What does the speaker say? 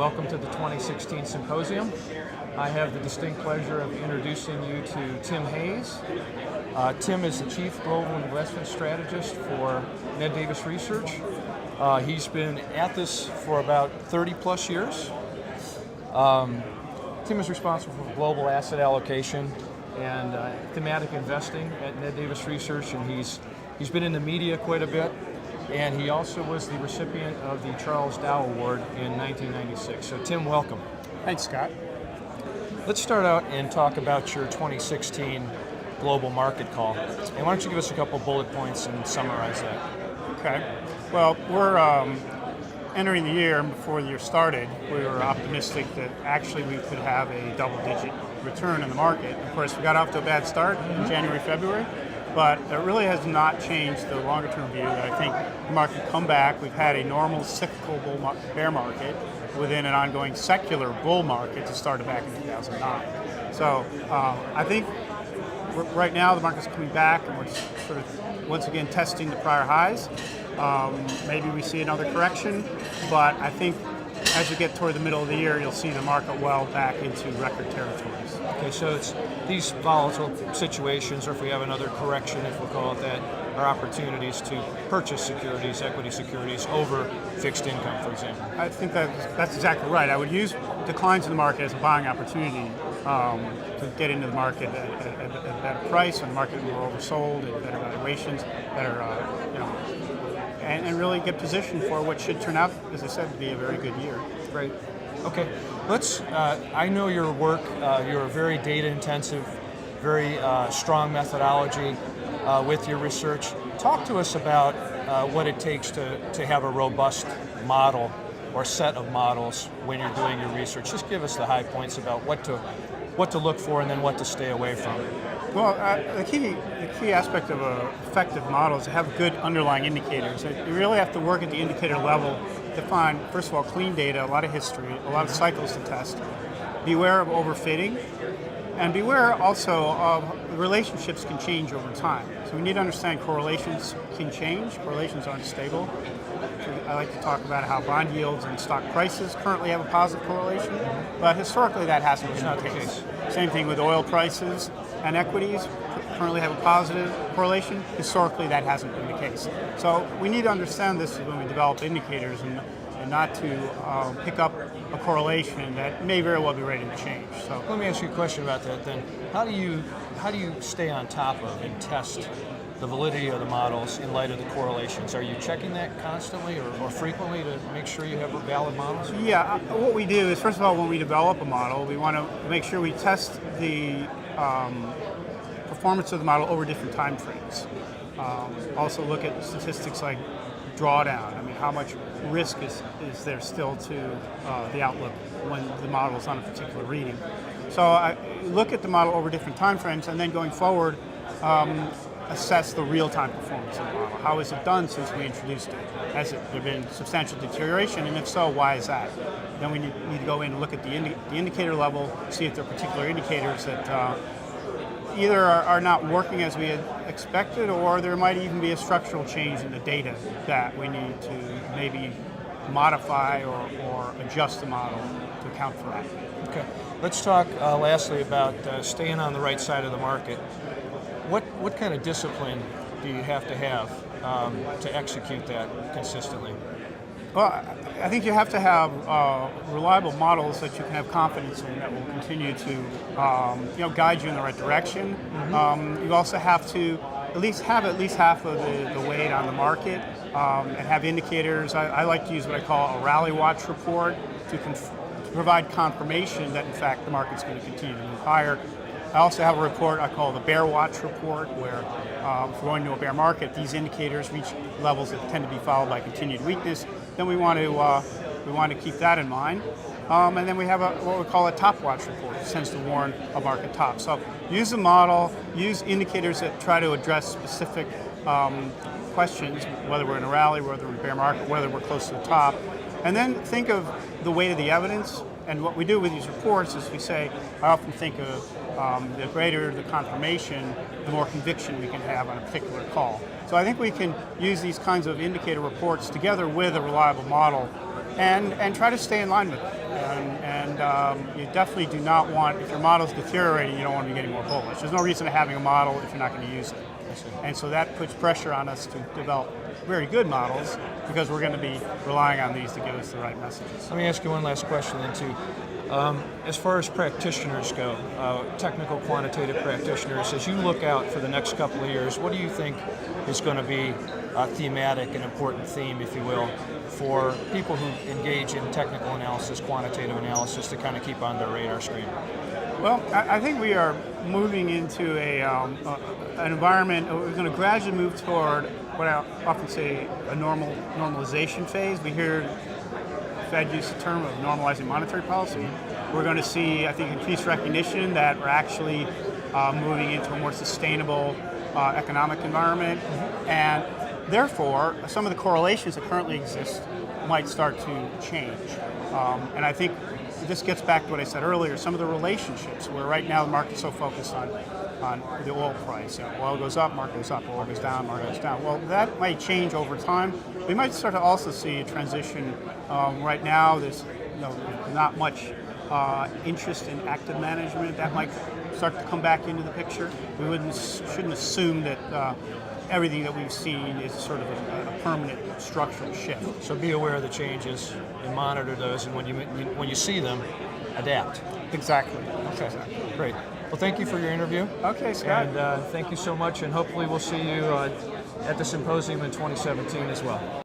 welcome to the 2016 Symposium. I have the distinct pleasure of introducing you to Tim Hayes. Tim is the Chief Global Investment Strategist for Ned Davis Research. He's been at this for about 30 plus years. Tim is responsible for global asset allocation and thematic investing at Ned Davis Research, and he's been in the media quite a bit. And he also was the recipient of the Charles Dow Award in 1996. So Tim, welcome. Thanks, Scott. Let's start out and talk about your 2016 global market call. And why don't you give us a couple bullet points and summarize that? Okay. Well, we're entering the year, and before the year started, we were optimistic that actually we could have a double-digit return in the market. Of course, we got off to a bad start in January, February. But it really has not changed the longer-term view that I think the market will come back. We've had a normal cyclical bear market within an ongoing secular bull market that started back in 2009. So I think right now the market's coming back and we're sort of once again testing the prior highs. Maybe we see another correction, but I think as you get toward the middle of the year, you'll see the market well back into record territories. Okay, so it's these volatile situations, or if we have another correction, if we'll call it that, are opportunities to purchase securities, equity securities, over fixed income, for example. I think that's exactly right. I would use declines in the market as a buying opportunity to get into the market at a better price when the market is more oversold, at better valuations, better, and really get positioned for what should turn out, as I said, to be a very good year. Great. Okay. I know your work, you're very data intensive, very strong methodology with your research. Talk to us about what it takes to have a robust model or set of models when you're doing your research. Just give us the high points about what to look for and then what to stay away from. Well, the key aspect of an effective model is to have good underlying indicators. You really have to work at the indicator level to find, first of all, clean data, a lot of history, a lot of cycles to test. Beware of overfitting, and beware also of relationships can change over time. So we need to understand correlations can change. Correlations aren't stable. I like to talk about how bond yields and stock prices currently have a positive correlation, but historically that hasn't been the case. Same thing with oil prices and equities currently have a positive correlation. Historically that hasn't been the case. So we need to understand this when we develop indicators and not to pick up a correlation that may very well be ready to change. So let me ask you a question about that then. How do you stay on top of and test the validity of the models in light of the correlations? Are you checking that constantly or frequently to make sure you have valid models? Yeah, what we do is, first of all, when we develop a model, we want to make sure we test the performance of the model over different time frames. Also look at statistics like drawdown. I mean, how much risk is there still to the outlook when the model is on a particular reading? So I look at the model over different time frames, and then going forward, assess the real-time performance of the model. How is it done since we introduced it? Has there been substantial deterioration, and if so, why is that? Then we need to go in and look at the indicator level, see if there are particular indicators that either are not working as we had expected, or there might even be a structural change in the data that we need to maybe modify or adjust the model to account for that. Okay. Let's talk lastly about staying on the right side of the market. What kind of discipline do you have to execute that consistently? Well, I think you have to have reliable models that you can have confidence in that will continue to guide you in the right direction. Mm-hmm. You also have to at least have half of the weight on the market and have indicators. I like to use what I call a rally watch report to provide confirmation that in fact the market's going to continue to move higher. I also have a report I call the bear watch report, where if we're going to a bear market, these indicators reach levels that tend to be followed by continued weakness. Then we want to keep that in mind. And then we have what we call a top watch report, which tends to warn a market top. So use the model, use indicators that try to address specific questions, whether we're in a rally, whether we're in a bear market, whether we're close to the top. And then think of the weight of the evidence. And what we do with these reports is we say, I often think of the greater the confirmation, the more conviction we can have on a particular call. So I think we can use these kinds of indicator reports together with a reliable model and try to stay in line with it. You definitely do not want, if your model's deteriorating, you don't want to be getting more bullish. There's no reason to having a model if you're not going to use it. And so that puts pressure on us to develop very good models because we're going to be relying on these to give us the right messages. Let me ask you one last question then too. As far as practitioners go, technical quantitative practitioners, as you look out for the next couple of years, what do you think is going to be a thematic, an important theme, if you will, for people who engage in technical analysis, quantitative analysis, to kind of keep on their radar screen? Well, I think we are moving into an environment. We're going to gradually move toward what I often say a normalization phase. We hear Fed use the term of normalizing monetary policy. We're going to see, I think, increased recognition that we're actually moving into a more sustainable economic environment, and therefore some of the correlations that currently exist might start to change. And I think this gets back to what I said earlier, some of the relationships where right now the market's so focused on the oil price. Oil goes up, market goes up, oil goes down, market goes down. Well, that might change over time. We might start to also see a transition. Right now, there's not much interest in active management. That might start to come back into the picture. We shouldn't assume that everything that we've seen is sort of a permanent structural shift. So be aware of the changes and monitor those, and when you see them, adapt. Exactly. Okay, Exactly. Great. Well, thank you for your interview. Okay, Scott. And thank you so much, and hopefully we'll see you at the Symposium in 2017 as well.